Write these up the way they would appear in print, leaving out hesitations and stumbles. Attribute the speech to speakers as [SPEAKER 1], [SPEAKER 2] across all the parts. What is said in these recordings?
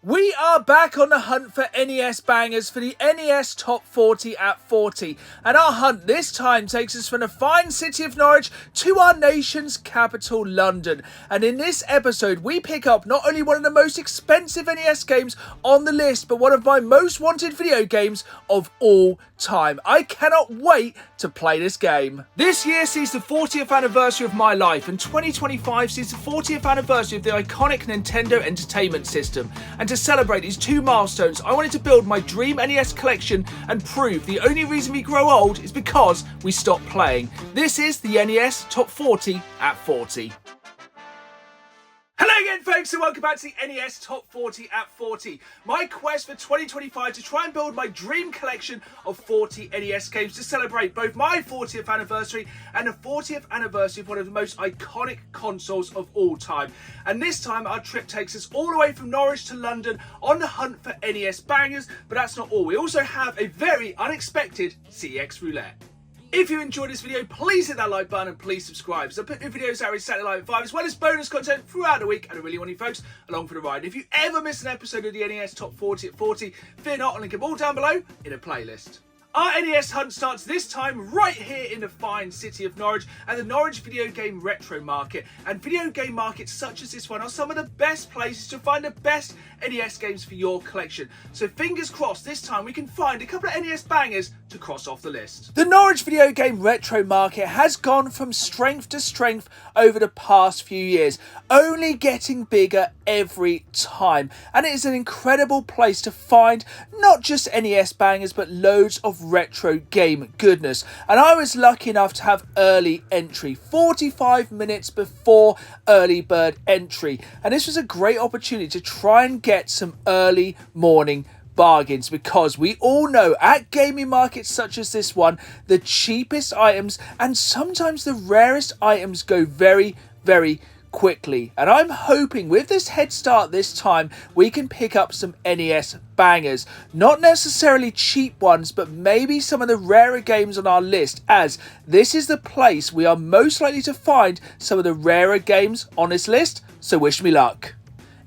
[SPEAKER 1] We are back on the hunt for NES bangers for the NES Top 40 at 40. And our hunt this time takes us from the fine city of Norwich to our nation's capital, London. And in this episode, we pick up not only one of the most expensive NES games on the list, but one of my most wanted video games of all time. I cannot wait to play this game. This year sees the 40th anniversary of my life, and 2025 sees the 40th anniversary of the iconic Nintendo Entertainment System. And to celebrate these two milestones, I wanted to build my dream NES collection and prove the only reason we grow old is because we stop playing. This is the NES Top 40 at 40. Hello again folks, and welcome back to the NES Top 40 at 40. My quest for 2025 to try and build my dream collection of 40 NES games to celebrate both my 40th anniversary and the 40th anniversary of one of the most iconic consoles of all time. And this time our trip takes us all the way from Norwich to London on the hunt for NES bangers, but that's not all. We also have a very unexpected CX roulette. If you enjoyed this video, please hit that like button and please subscribe. So I put new videos out every Saturday night at 5, as well as bonus content throughout the week, and I really want you folks along for the ride. If you ever miss an episode of the NES Top 40 at 40, fear not, I'll link them all down below in a playlist. Our NES hunt starts this time right here in the fine city of Norwich at the Norwich Video-game Retro Market. And video game markets such as this one are some of the best places to find the best NES games for your collection. So fingers crossed this time we can find a couple of NES bangers to cross off the list. The Norwich Video-game Retro Market has gone from strength to strength over the past few years, only getting bigger every time. And it is an incredible place to find not just NES bangers but loads of retro game goodness. And I was lucky enough to have early entry, 45 minutes before early bird entry, and this was a great opportunity to try and get some early morning bargains, because we all know at gaming markets such as this one, the cheapest items and sometimes the rarest items go very quickly. And I'm hoping with this head start this time we can pick up some NES bangers, not necessarily cheap ones, but maybe some of the rarer games on our list, as this is the place we are most likely to find some of the rarer games on this list. So wish me luck.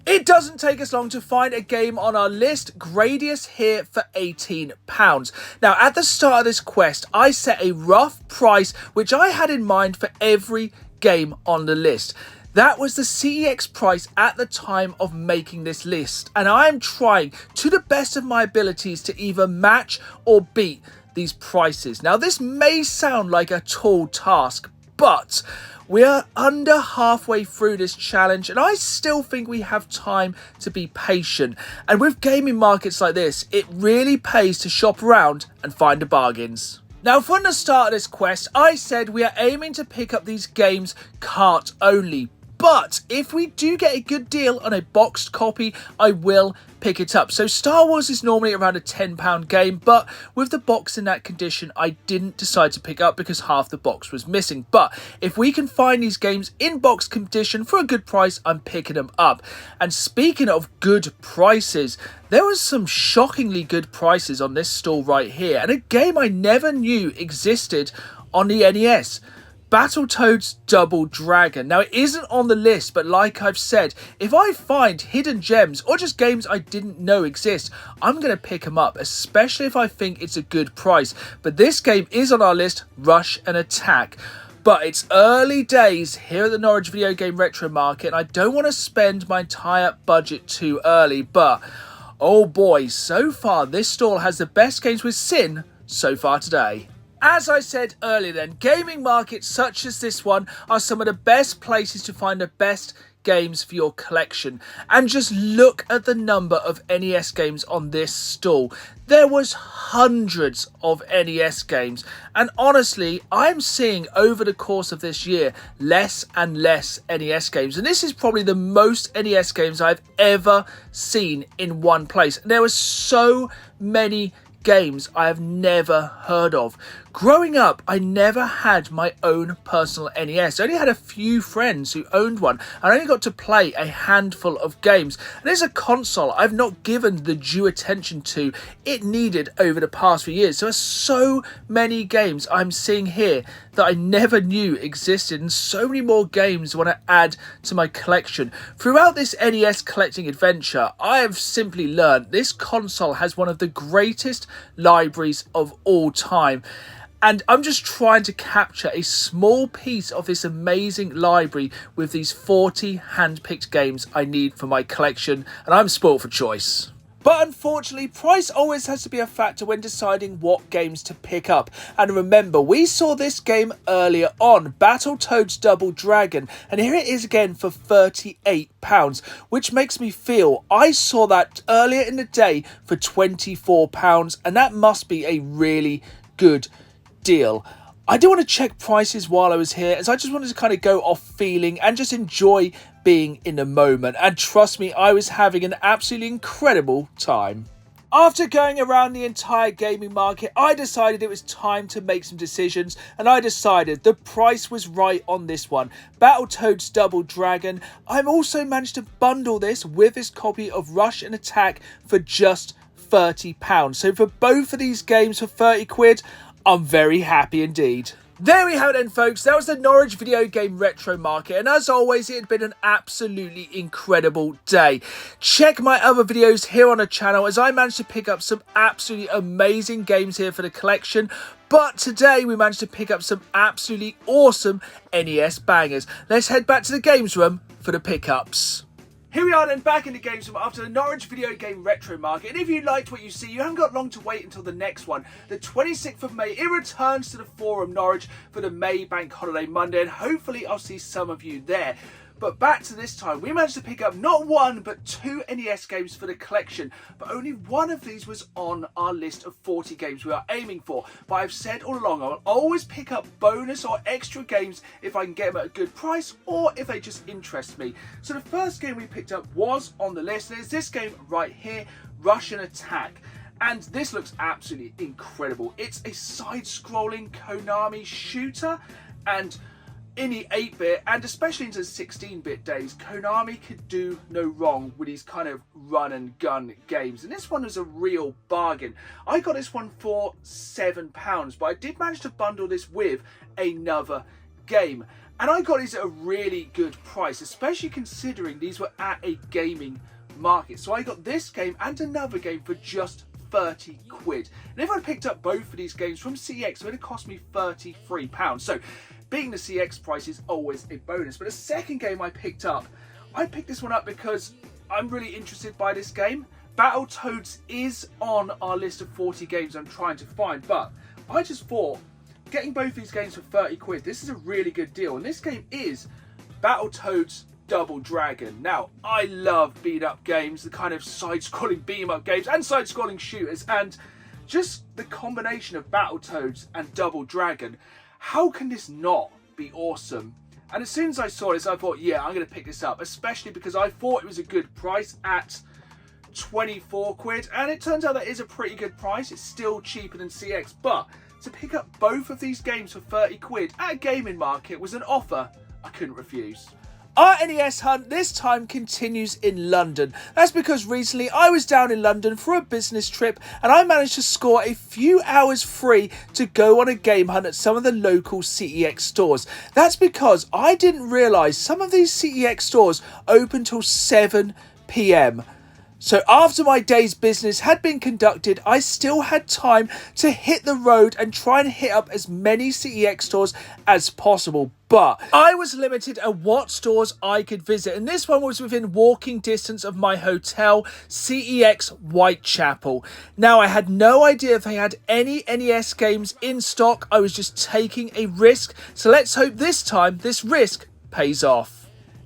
[SPEAKER 1] It doesn't take us long to find a game on our list. Gradius here for £18. Now at the start of this quest I set a rough price which I had in mind for every game on the list. That was the CEX price at the time of making this list, and I am trying to the best of my abilities to either match or beat these prices. Now this may sound like a tall task, but we are under halfway through this challenge and I still think we have time to be patient. And with gaming markets like this, it really pays to shop around and find the bargains. Now from the start of this quest, I said we are aiming to pick up these games cart only. But if we do get a good deal on a boxed copy, I will pick it up. So Star Wars is normally around a £10 game, but with the box in that condition, I didn't decide to pick up because half the box was missing. But if we can find these games in box condition for a good price, I'm picking them up. And speaking of good prices, there was some shockingly good prices on this stall right here, and a game I never knew existed on the NES. Battletoads Double Dragon. Now it isn't on the list, but like I've said, if I find hidden gems or just games I didn't know exist, I'm going to pick them up, especially if I think it's a good price. But this game is on our list, Rush and Attack. But it's early days here at the Norwich Video-game Retro Market, and I don't want to spend my entire budget too early. But oh boy, so far this stall has the best games with Sin so far today. As I said earlier then, gaming markets such as this one are some of the best places to find the best games for your collection. And just look at the number of NES games on this stall. There was hundreds of NES games, and honestly I'm seeing over the course of this year less and less NES games, and this is probably the most NES games I've ever seen in one place. There were so many games I have never heard of. Growing up, I never had my own personal NES. I only had a few friends who owned one, and I only got to play a handful of games. And it's a console I've not given the due attention to it needed over the past few years. There are so many games I'm seeing here that I never knew existed, and so many more games I want to add to my collection. Throughout this NES collecting adventure, I have simply learned this console has one of the greatest libraries of all time. And I'm just trying to capture a small piece of this amazing library with these 40 hand-picked games I need for my collection, and I'm spoilt for choice. But unfortunately, price always has to be a factor when deciding what games to pick up. And remember, we saw this game earlier on, Battletoads Double Dragon, and here it is again for £38, which makes me feel I saw that earlier in the day for £24, and that must be a really good deal. I didn't want to check prices while I was here, as I just wanted to kind of go off feeling and just enjoy being in the moment. And trust me, I was having an absolutely incredible time. After going around the entire gaming market, I decided it was time to make some decisions, and I decided the price was right on this one. Battletoads Double Dragon. I've also managed to bundle this with this copy of Rush and Attack for just £30. So for both of these games for 30 quid, I'm very happy indeed. There we have it then, folks. That was the Norwich Video-game Retro Market, and as always, it had been an absolutely incredible day. Check my other videos here on the channel, as I managed to pick up some absolutely amazing games here for the collection. But today we managed to pick up some absolutely awesome NES bangers. Let's head back to the games room for the pickups. Here we are then, back in the games room after the Norwich Video Game Retro Market. And if you liked what you see, you haven't got long to wait until the next one. The 26th of May, it returns to the Forum Norwich for the May Bank Holiday Monday, and hopefully I'll see some of you there. But back to this time, we managed to pick up not one, but 2 NES games for the collection. But only one of these was on our list of 40 games we are aiming for. But I've said all along, I'll always pick up bonus or extra games if I can get them at a good price, or if they just interest me. So the first game we picked up was on the list, and it's this game right here, Rush and Attack. And this looks absolutely incredible. It's a side-scrolling Konami shooter, and in the 8-bit, and especially into the 16-bit days, Konami could do no wrong with these kind of run and gun games. And this one was a real bargain. I got this one for £7, but I did manage to bundle this with another game. And I got these at a really good price, especially considering these were at a gaming market. So I got this game and another game for just 30 quid. And if I picked up both of these games from CX, it would have cost me £33. So being the CX price is always a bonus. But the second game I picked this one up because I'm really interested by this game. Battletoads is on our list of 40 games I'm trying to find, but I just thought getting both these games for 30 quid, this is a really good deal. And this game is Battletoads Double Dragon. Now, I love beat-up games, the kind of side-scrolling beat-em-up games and side-scrolling shooters, and just the combination of Battletoads and Double Dragon. How can this not be awesome? And as soon as I saw this, I thought, yeah, I'm going to pick this up, especially because I thought it was a good price at 24 quid, and it turns out that is a pretty good price. It's still cheaper than CX, but to pick up both of these games for 30 quid at a gaming market was an offer I couldn't refuse. Our NES hunt this time continues in London. That's because recently I was down in London for a business trip, and I managed to score a few hours free to go on a game hunt at some of the local CEX stores. That's because I didn't realise some of these CEX stores open till 7 PM. So after my day's business had been conducted, I still had time to hit the road and try and hit up as many CEX stores as possible. But I was limited at what stores I could visit, and this one was within walking distance of my hotel, CEX Whitechapel. Now, I had no idea if they had any NES games in stock. I was just taking a risk, so let's hope this time this risk pays off.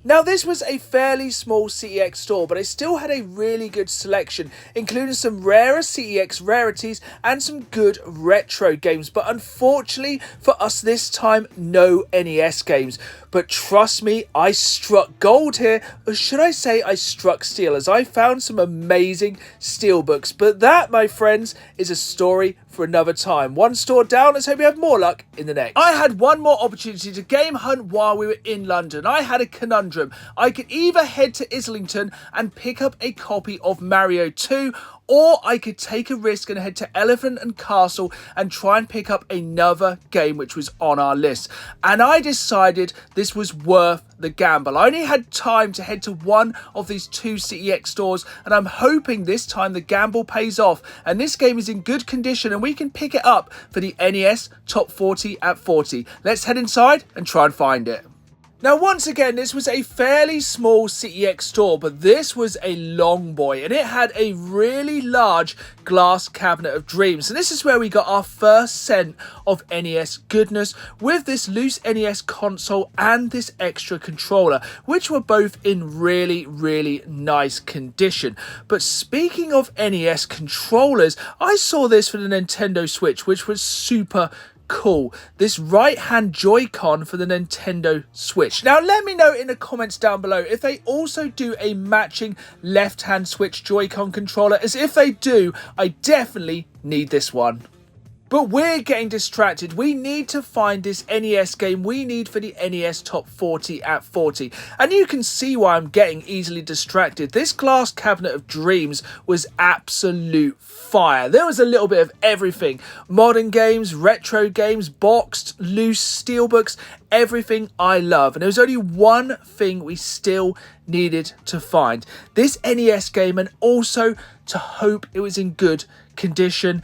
[SPEAKER 1] Now, this was a fairly small CEX store, but it still had a really good selection, including some rarer CEX rarities and some good retro games. But unfortunately for us this time, no NES games. But But trust me, I struck gold here, or should I say I struck steel, as I found some amazing steelbooks. But that, my friends, is a story for another time. One store down, let's hope we have more luck in the next. I had one more opportunity to game hunt while we were in London. I had a conundrum. I could either head to Islington and pick up a copy of Mario 2, or I could take a risk and head to Elephant and Castle and try and pick up another game which was on our list. And I decided this was worth the gamble. I only had time to head to one of these two CEX stores, and I'm hoping this time the gamble pays off and this game is in good condition and we can pick it up for the NES Top 40 at 40. Let's head inside and try and find it. Now, once again, this was a fairly small CEX store, but this was a long boy, and it had a really large glass cabinet of dreams. And this is where we got our first scent of NES goodness, with this loose NES console and this extra controller, which were both in really, really nice condition. But speaking of NES controllers, I saw this for the Nintendo Switch, which was super cool. This right hand Joy-Con for the Nintendo Switch. Now let me know in the comments down below if they also do a matching left hand Switch Joy-Con controller, as if they do, I definitely need this one. But we're getting distracted. We need to find this NES game we need for the NES Top 40 at 40. And you can see why I'm getting easily distracted. This glass cabinet of dreams was absolute fire. There was a little bit of everything. Modern games, retro games, boxed, loose, steelbooks, everything I love. And there was only one thing we still needed to find. This NES game, and also to hope it was in good condition.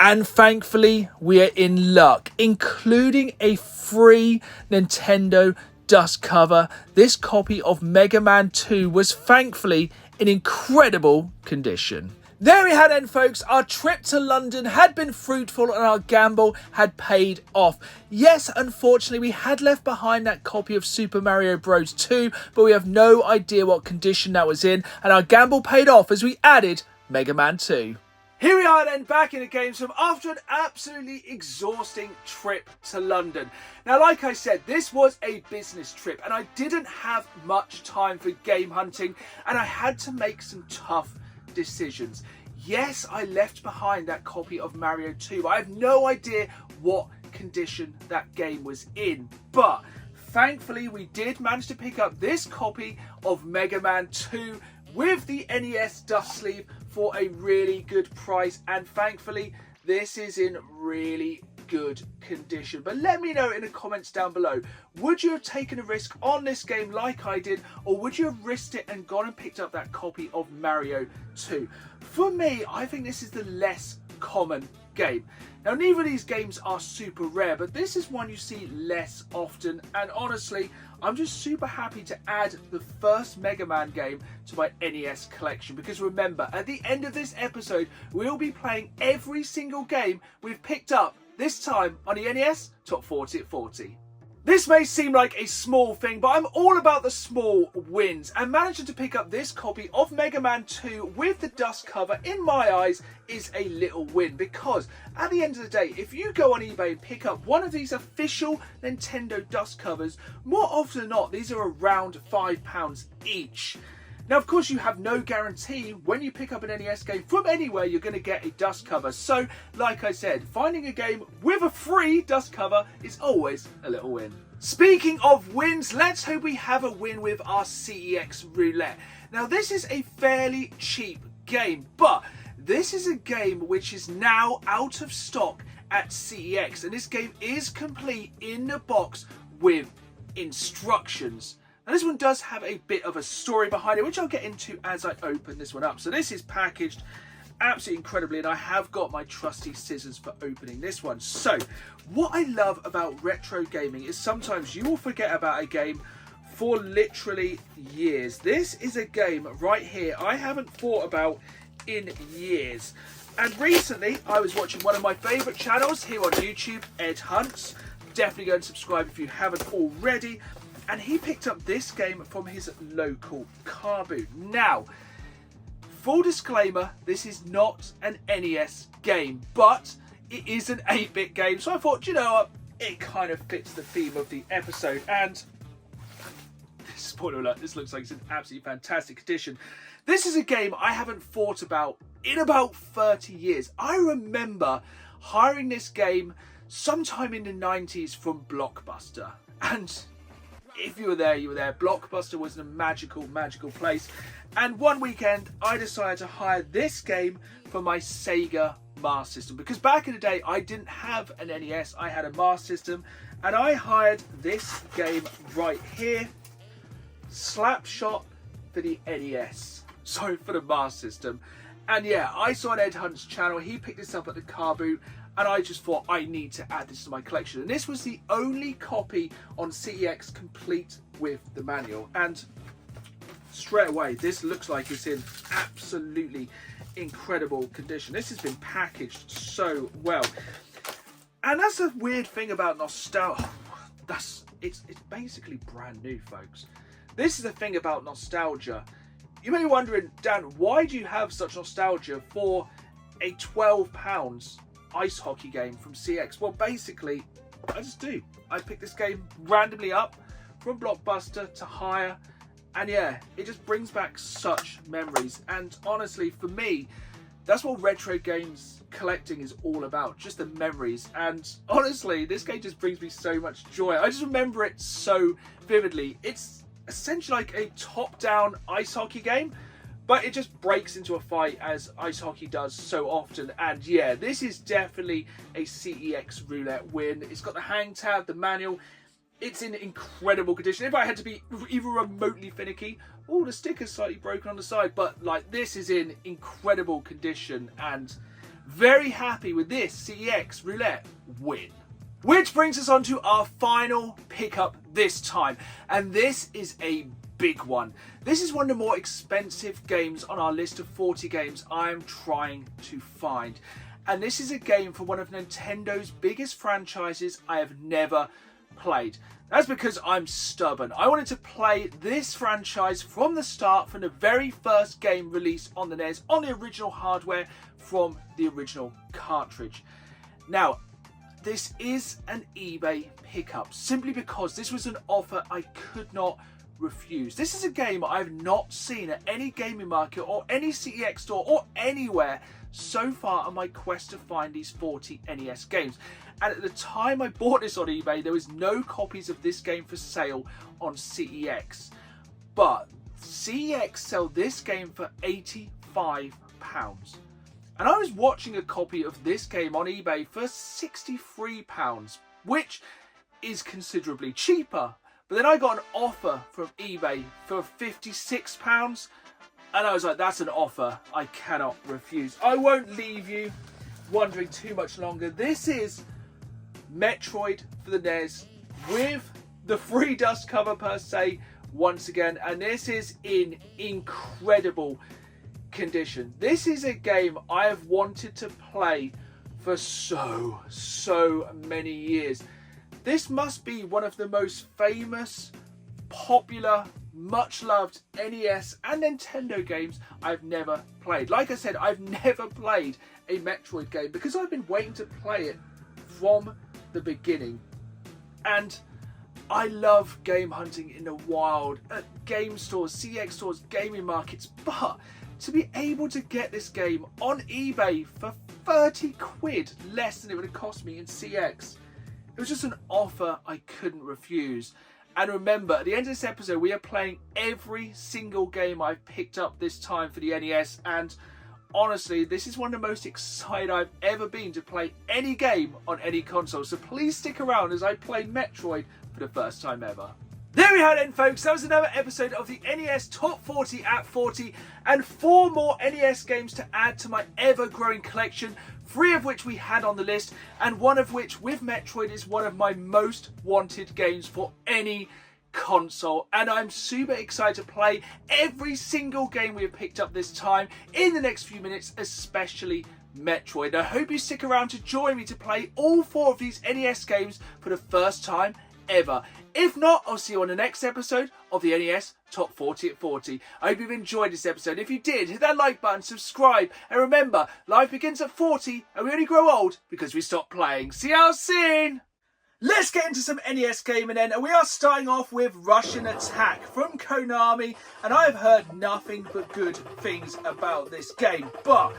[SPEAKER 1] And thankfully, we are in luck, including a free Nintendo dust cover. This copy of Mega Man 2 was thankfully in incredible condition. There we had it, folks. Our trip to London had been fruitful and our gamble had paid off. Yes, unfortunately, we had left behind that copy of Super Mario Bros. 2, but we have no idea what condition that was in, and our gamble paid off as we added Mega Man 2. Here we are then, back in the games room after an absolutely exhausting trip to London. Now, like I said, this was a business trip and I didn't have much time for game hunting, and I had to make some tough decisions. Yes, I left behind that copy of Mario 2, but I have no idea what condition that game was in. But thankfully, we did manage to pick up this copy of Mega Man 2 with the NES dust sleeve for a really good price, and thankfully this is in really good condition. But let me know in the comments down below, would you have taken a risk on this game like I did, or would you have risked it and gone and picked up that copy of Mario 2? For me, I think this is the less common game. Now, neither of these games are super rare, but this is one you see less often, and honestly, I'm just super happy to add the first Mega Man game to my NES collection, because remember, at the end of this episode, we'll be playing every single game we've picked up, this time on the NES Top 40 at 40. This may seem like a small thing, but I'm all about the small wins, and managing to pick up this copy of Mega Man 2 with the dust cover, in my eyes, is a little win, because at the end of the day, if you go on eBay and pick up one of these official Nintendo dust covers, more often than not, these are around £5 each. Now, of course, you have no guarantee when you pick up an NES game from anywhere you're going to get a dust cover. So, like I said, finding a game with a free dust cover is always a little win. Speaking of wins, let's hope we have a win with our CEX roulette. Now, this is a fairly cheap game, but this is a game which is now out of stock at CEX, and this game is complete in the box with instructions. Now, this one does have a bit of a story behind it, which I'll get into as I open this one up. So this is packaged absolutely incredibly, and I have got my trusty scissors for opening this one. So what I love about retro gaming is sometimes you will forget about a game for literally years. This is a game right here I haven't thought about in years. And recently I was watching one of my favourite channels here on YouTube, Ed Hunts. Definitely go and subscribe if you haven't already. And he picked up this game from his local car boot. Now, full disclaimer, this is not an NES game, but it is an 8-bit game. So I thought, you know what, it kind of fits the theme of the episode. And spoiler alert, this looks like it's an absolutely fantastic edition. This is a game I haven't thought about in about 30 years. I remember hiring this game sometime in the 90s from Blockbuster. And if you were there, you were there. Blockbuster was a magical place. And one weekend, I decided to hire this game for my Sega Master System. Because back in the day, I didn't have an NES, I had a Master System. And I hired this game right here, Slapshot, for the NES. Sorry, for the Master System. And yeah, I saw on Ed Hunt's channel, he picked this up at the car boot, and I just thought I need to add this to my collection. And this was the only copy on CEX complete with the manual. And straight away, this looks like it's in absolutely incredible condition. This has been packaged so well. And that's a weird thing about nostalgia. It's basically brand new, folks. This is the thing about nostalgia. You may be wondering, Dan, why do you have such nostalgia for a £12 ice hockey game from CX? Well, basically, I just do. I picked this game randomly up from Blockbuster to hire, and yeah, it just brings back such memories. And honestly, for me, that's what retro games collecting is all about, just the memories. And honestly, this game just brings me so much joy. I just remember it so vividly. It's essentially like a top-down ice hockey game, but it just breaks into a fight as ice hockey does so often. And yeah, this is definitely a CEX roulette win. It's got the hang tab, the manual. It's in incredible condition. If I had to be even remotely finicky, oh, the sticker's slightly broken on the side, but like this is in incredible condition, and very happy with this CEX roulette win. Which brings us on to our final pickup this time, and this is a big one. This is one of the more expensive games on our list of 40 games I am trying to find. And this is a game for one of Nintendo's biggest franchises I have never played. That's because I'm stubborn. I wanted to play this franchise from the start, from the very first game released on the NES, on the original hardware, from the original cartridge. Now, this is an eBay pickup, simply because this was an offer I could not refuse. This is a game I've not seen at any gaming market or any CEX store or anywhere so far on my quest to find these 40 NES games. And at the time I bought this on eBay, there was no copies of this game for sale on CEX. But CEX sell this game for £85. And I was watching a copy of this game on eBay for £63, which is considerably cheaper. But then I got an offer from eBay for £56, and I was like, that's an offer I cannot refuse. I won't leave you wondering too much longer. This is Metroid for the NES with the free dust cover per se once again, and this is in incredible condition. This is a game I have wanted to play for so many years. This must be one of the most famous, popular, much loved NES and Nintendo games I've never played. Like I said, I've never played a Metroid game because I've been waiting to play it from the beginning. And I love game hunting in the wild, at game stores, CX stores, gaming markets, but to be able to get this game on eBay for 30 quid less than it would have cost me in CX, it was just an offer I couldn't refuse. And remember, at the end of this episode, we are playing every single game I've picked up this time for the NES, and honestly, this is one of the most excited I've ever been to play any game on any console. So please stick around as I play Metroid for the first time ever. There we have it then, folks. That was another episode of the NES Top 40 at 40, and 4 more NES games to add to my ever-growing collection, 3 of which we had on the list, and 1 of which, with Metroid, is one of my most wanted games for any console. And I'm super excited to play every single game we have picked up this time in the next few minutes, especially Metroid. I hope you stick around to join me to play all 4 of these NES games for the first time ever. If not, I'll see you on the next episode of the NES Top 40 at 40. I hope you've enjoyed this episode. If you did, hit that like button, subscribe, and remember, life begins at 40 and we only grow old because we stop playing. See you all soon! Let's get into some NES gaming then, and we are starting off with Russian Attack from Konami, and I've heard nothing but good things about this game, but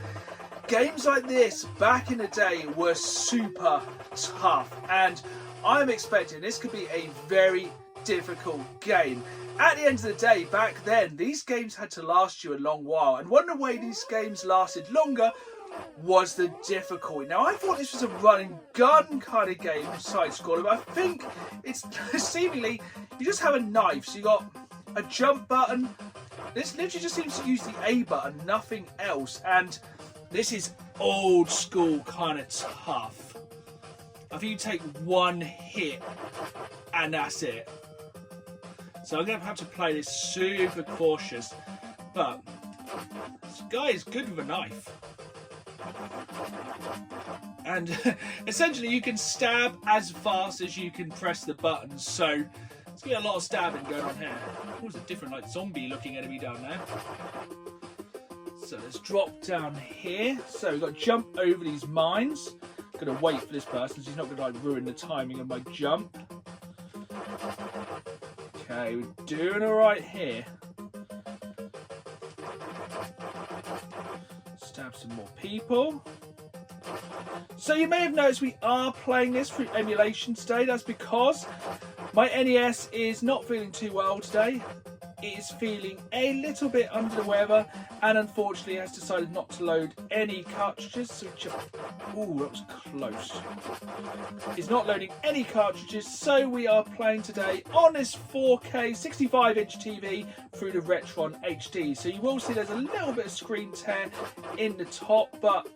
[SPEAKER 1] games like this back in the day were super tough, and I'm expecting this could be a very difficult game. At the end of the day, back then, these games had to last you a long while, and one of the ways these games lasted longer was the difficulty. Now, I thought this was a run and gun kind of game, side-scroller, but I think it's seemingly, you just have a knife, so you got a jump button. This literally just seems to use the A button, nothing else, and this is old school kind of tough. I think you take one hit and that's it. So I'm going to have to play this super cautious, but this guy is good with a knife. And essentially you can stab as fast as you can press the buttons, so there's going to be a lot of stabbing going on here. There's a different like zombie looking enemy down there. So let's drop down here. So we've got to jump over these mines. Going to wait for this person so he's not going to like ruin the timing of my jump. Okay, we're doing alright here. Stab some more people. So you may have noticed we are playing this through emulation today. That's because my NES is not feeling too well today. It is feeling a little bit under the weather and unfortunately has decided not to load any cartridges. So ooh, that was close. It's not loading any cartridges, so we are playing today on this 4K 65-inch TV through the Retron HD. So you will see there's a little bit of screen tear in the top, but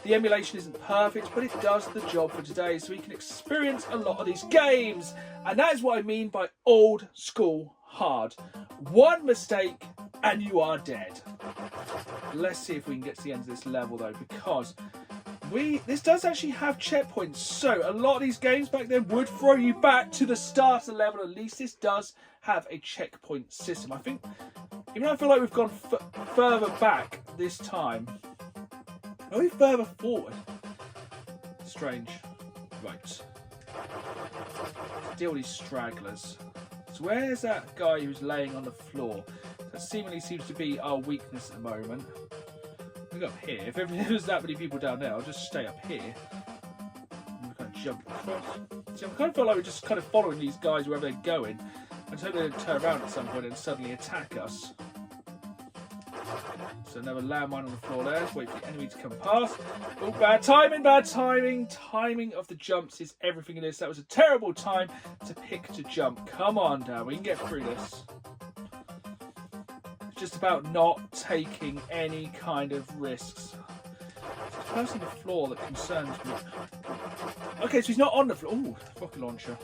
[SPEAKER 1] the emulation isn't perfect, but it does the job for today, so we can experience a lot of these games. And that is what I mean by old school hard. One mistake and you are dead. Let's see if we can get to the end of this level though, because this does actually have checkpoints. So a lot of these games back then would throw you back to the start of the level. At least this does have a checkpoint system. I think, even though I feel like we've gone further back this time, are we further forward? Strange. Right. Deal with these stragglers. So where's that guy who's laying on the floor? That seemingly seems to be our weakness at the moment. Look up here. If there's that many people down there, I'll just stay up here. And kind of jump across. See, I kind of feel like we're just kind of following these guys wherever they're going. I just hope they don't turn around at some point and suddenly attack us. So another landmine on the floor there. Let's wait for the enemy to come past. Oh, bad timing, bad timing. Timing of the jumps is everything in this. That was a terrible time to pick to jump. Come on, Dan. We can get through this. It's just about not taking any kind of risks. It's the person on the floor that concerns me. Okay, so he's not on the floor. Ooh, rocket launcher.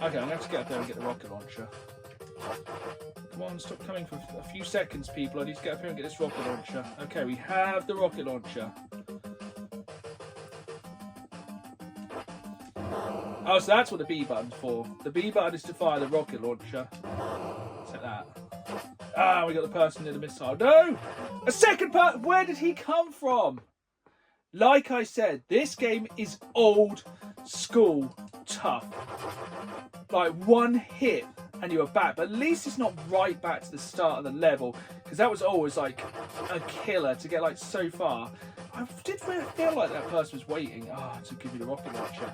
[SPEAKER 1] Okay, I'm going to have to get up there and get the rocket launcher. Come on, stop coming for a few seconds, people. I need to get up here and get this rocket launcher. Okay, we have the rocket launcher. Oh, so that's what the B button's for. The B button is to fire the rocket launcher. Take that. Ah, we got the person near the missile. No! A second part! Where did he come from? Like I said, this game is old school tough. Like one hit and you were back, but at least it's not right back to the start of the level, because that was always like a killer to get like so far. I did feel like that person was waiting to give you the rocket launcher.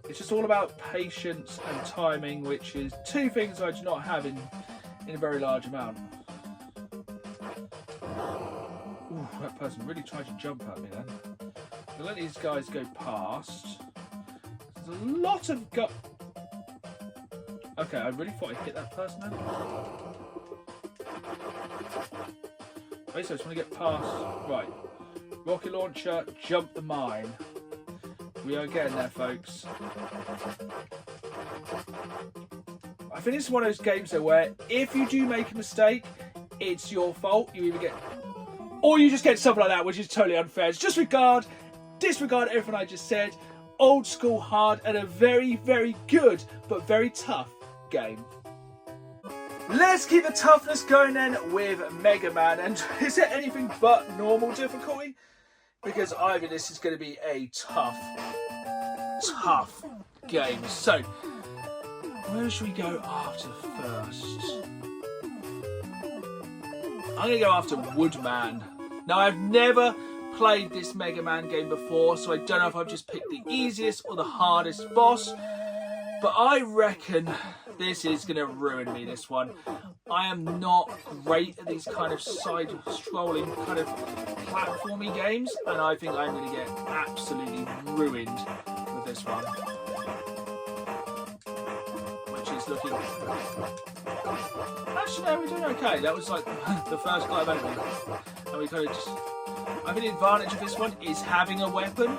[SPEAKER 1] It's just all about patience and timing, which is two things I do not have in a very large amount. Ooh, that person really tried to jump at me then. I'll let these guys go past. There's a lot of Okay, I really thought I hit that person then. Okay, so I just want to get past. Right. Rocket launcher, jump the mine. We are getting there, folks. I think this is one of those games though where if you do make a mistake, it's your fault. You either get, or you just get something like that, which is totally unfair. It's just disregard everything I just said. Old school hard and a very, very good but very tough game. Let's keep the toughness going then with Mega Man. And is it anything but normal difficulty? Because either this is going to be a tough tough games. So, where should we go after first? I'm going to go after Woodman. Now, I've never played this Mega Man game before, so I don't know if I've just picked the easiest or the hardest boss, but I reckon this is going to ruin me, this one. I am not great at these kind of side-scrolling kind of platformy games, and I think I'm going to get absolutely ruined with this one. Which is looking... Actually, no, we're doing okay. That was like the first kind of enemy. And we kind of just... I think the advantage of this one is having a weapon.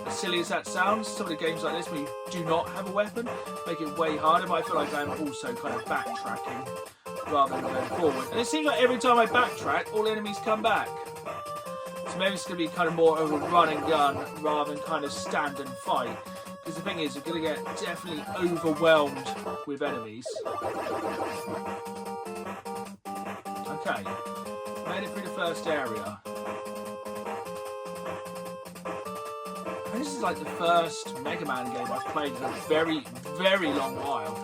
[SPEAKER 1] As silly as that sounds, some of the games like this where you do not have a weapon make it way harder, but I feel like I'm also kind of backtracking rather than going forward. And it seems like every time I backtrack, all enemies come back. So maybe it's going to be kind of more of a run and gun rather than kind of stand and fight. Because the thing is, we're going to get definitely overwhelmed with enemies. Okay, made it through the first area. And this is like the first Mega Man game I've played in a very, very long while.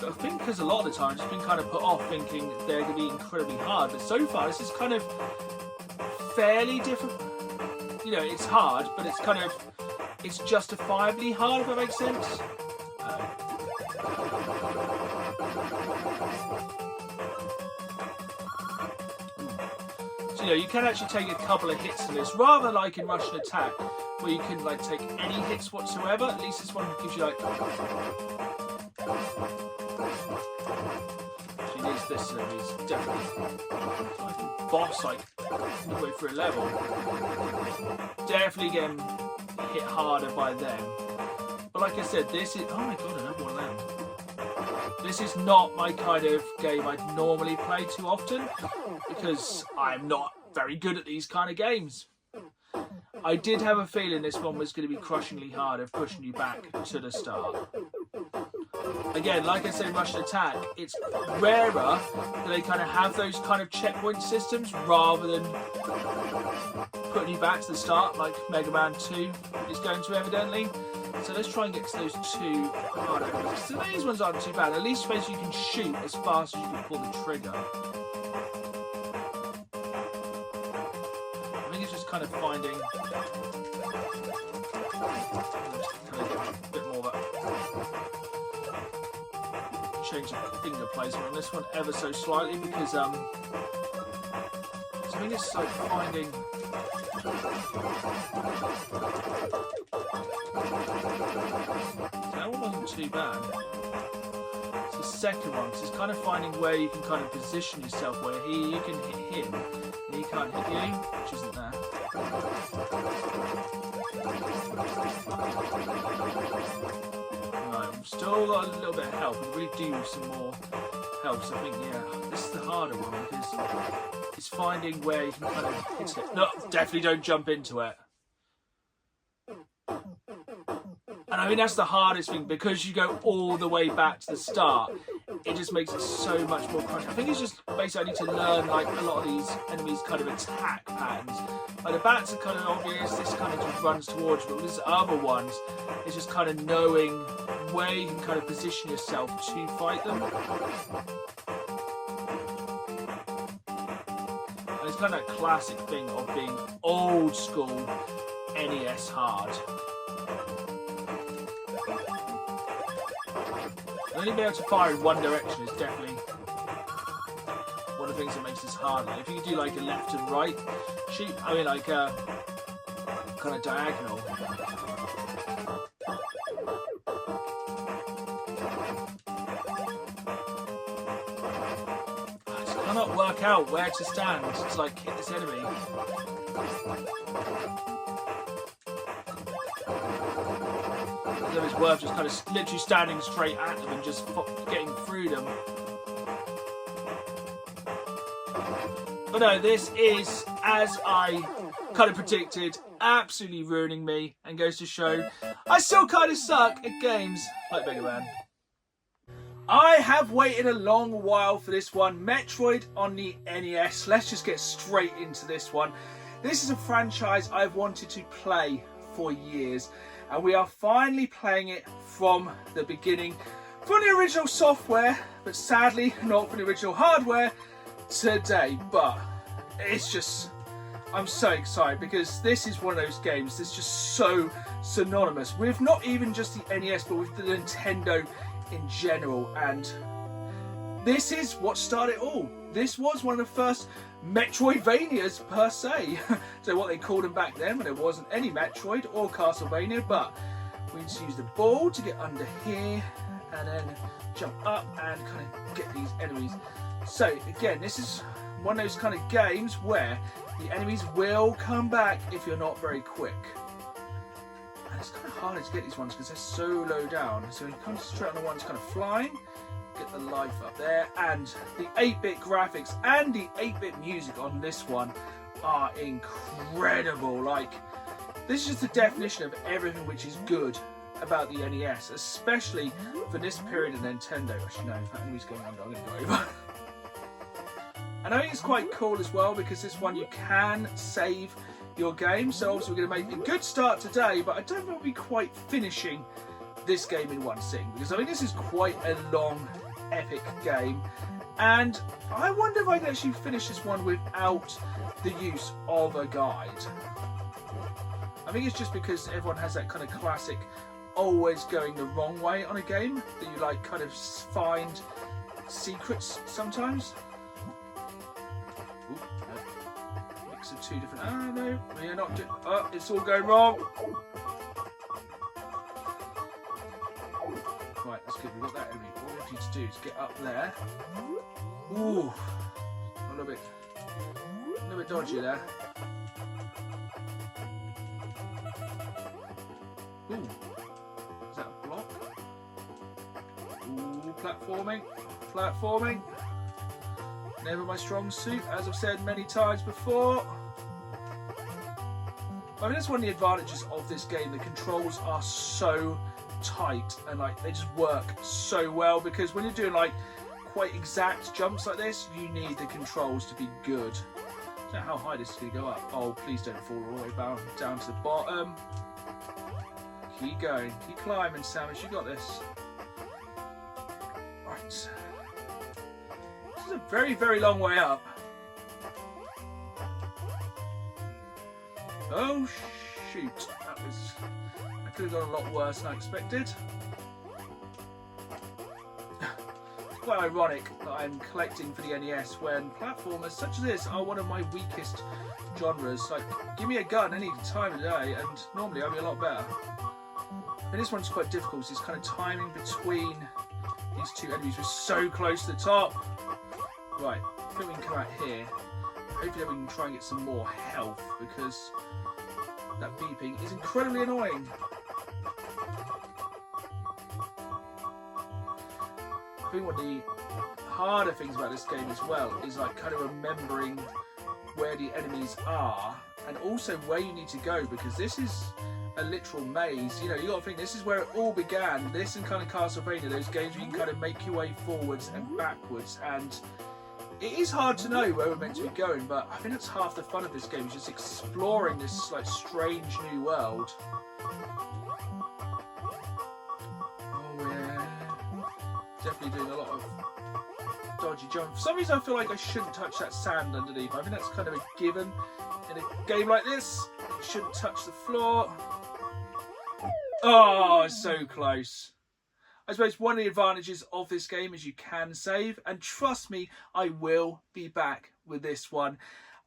[SPEAKER 1] But I think because a lot of the time I've just been kind of put off thinking they're going to be incredibly hard. But so far, this is kind of fairly different. You know, it's hard, but it's kind of... It's justifiably hard, if that makes sense. So, you know, you can actually take a couple of hits in this, rather than like in Rush and Attack, where you can like take any hits whatsoever. At least this one gives you like... This is definitely like a boss, like midway through a level. Definitely getting hit harder by them. But like I said, this is... Oh my god, another one of them. This is not my kind of game I'd normally play too often, because I'm not very good at these kind of games. I did have a feeling this one was going to be crushingly hard of pushing you back to the start. Again, like I said, Rush and Attack, it's rarer that they kind of have those kind of checkpoint systems rather than putting you back to the start like Mega Man 2 is going to evidently. So let's try and get to those two harder enemies. So these ones aren't too bad. At least space you can shoot as fast as you can pull the trigger. I think it's just kind of finding a bit more of that. Change the finger placement on this one ever so slightly because so I think it's like finding that one wasn't too bad. It's the second one, because it's kind of finding where you can kind of position yourself, where you can hit him and he can't hit you, which isn't there. I've still got a little bit of health. We really do some more health. So I think, yeah, this is the harder one because it's finding where you can kind of hit it. No, definitely don't jump into it. And I think that's the hardest thing because you go all the way back to the start. It just makes it so much more crushing. I think it's just basically I need to learn like a lot of these enemies' kind of attack patterns. Like the bats are kind of obvious. This kind of just runs towards you. But these other ones, it's just kind of knowing where you can kind of position yourself to fight them. And it's kind of that classic thing of being old school NES hard. Only being able to fire in one direction is definitely one of the things that makes this hard. Like if you do like a left and right shoot, I mean like a kind of diagonal. I just cannot work out where to stand to like hit this enemy. It's worth just kind of literally standing straight at them and just getting through them. But no, this is, as I kind of predicted, absolutely ruining me and goes to show I still kind of suck at games like Mega Man. I have waited a long while for this one, Metroid on the NES. Let's just get straight into this one. This is a franchise I've wanted to play for years, and we are finally playing it from the beginning, from the original software, but sadly not from the original hardware today. But it's just, I'm so excited because this is one of those games that's just so synonymous with not even just the NES, but with the Nintendo in general. And this is what started it all. This was one of the first Metroidvanias per se. So what they called them back then, when there wasn't any Metroid or Castlevania. But we just use the ball to get under here and then jump up and kind of get these enemies. So again, this is one of those kind of games where the enemies will come back if you're not very quick. And it's kind of harder to get these ones because they're so low down. So you concentrate on the ones kind of flying, get the life up there, and the 8-bit graphics and the 8-bit music on this one are incredible. Like, this is just the definition of everything which is good about the NES, especially for this period of Nintendo. Actually, no, if that enemy's going under, I'm going to go over. And I think it's quite cool as well because this one you can save your game. So obviously we're going to make a good start today, but I don't think we'll be quite finishing this game in one sitting because I think this is quite a long, epic game. And I wonder if I can actually finish this one without the use of a guide. I think it's just because everyone has that kind of classic always going the wrong way on a game that you like kind of find secrets sometimes. Ooh, no. Mix of two different. Oh no, we're not doing. Oh, it's all going wrong. Right, that's good. We've got that enemy. What we need to do is get up there. Ooh, a little bit dodgy there. Ooh. Is that a block? Ooh, platforming. Never my strong suit, as I've said many times before. I mean, that's one of the advantages of this game. The controls are so tight and like they just work so well because when you're doing like quite exact jumps like this, you need the controls to be good. I don't know how high this is going to go up. Oh, please don't fall all the way down to the bottom. Keep going. Keep climbing, Samus. You got this. Right. This is a very, very long way up. Oh, shoot. I could have gone a lot worse than I expected. It's quite ironic that I'm collecting for the NES when platformers such as this are one of my weakest genres. Like, give me a gun any time of day and normally I'll be a lot better. And this one's quite difficult, so it's kind of timing between these two enemies. We're so close to the top. Right, I think we can come out here. Hopefully we can try and get some more health because that beeping is incredibly annoying. I think one of the harder things about this game as well is like kind of remembering where the enemies are and also where you need to go because this is a literal maze. You know, you got to think this is where it all began. This and kind of Castlevania, those games where you can kind of make your way forwards and backwards, and it is hard to know where we're meant to be going, but I think that's half the fun of this game, is just exploring this like strange new world. Oh yeah, definitely doing a lot of dodgy jump. For some reason I feel like I shouldn't touch that sand underneath. I think that's kind of a given in a game like this. You shouldn't touch the floor. Oh, so close. I suppose one of the advantages of this game is you can save, and trust me, I will be back with this one.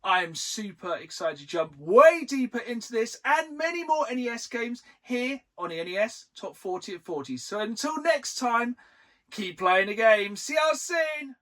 [SPEAKER 1] I am super excited to jump way deeper into this and many more NES games here on the NES Top 40 at 40. So until next time, keep playing the game. See you soon.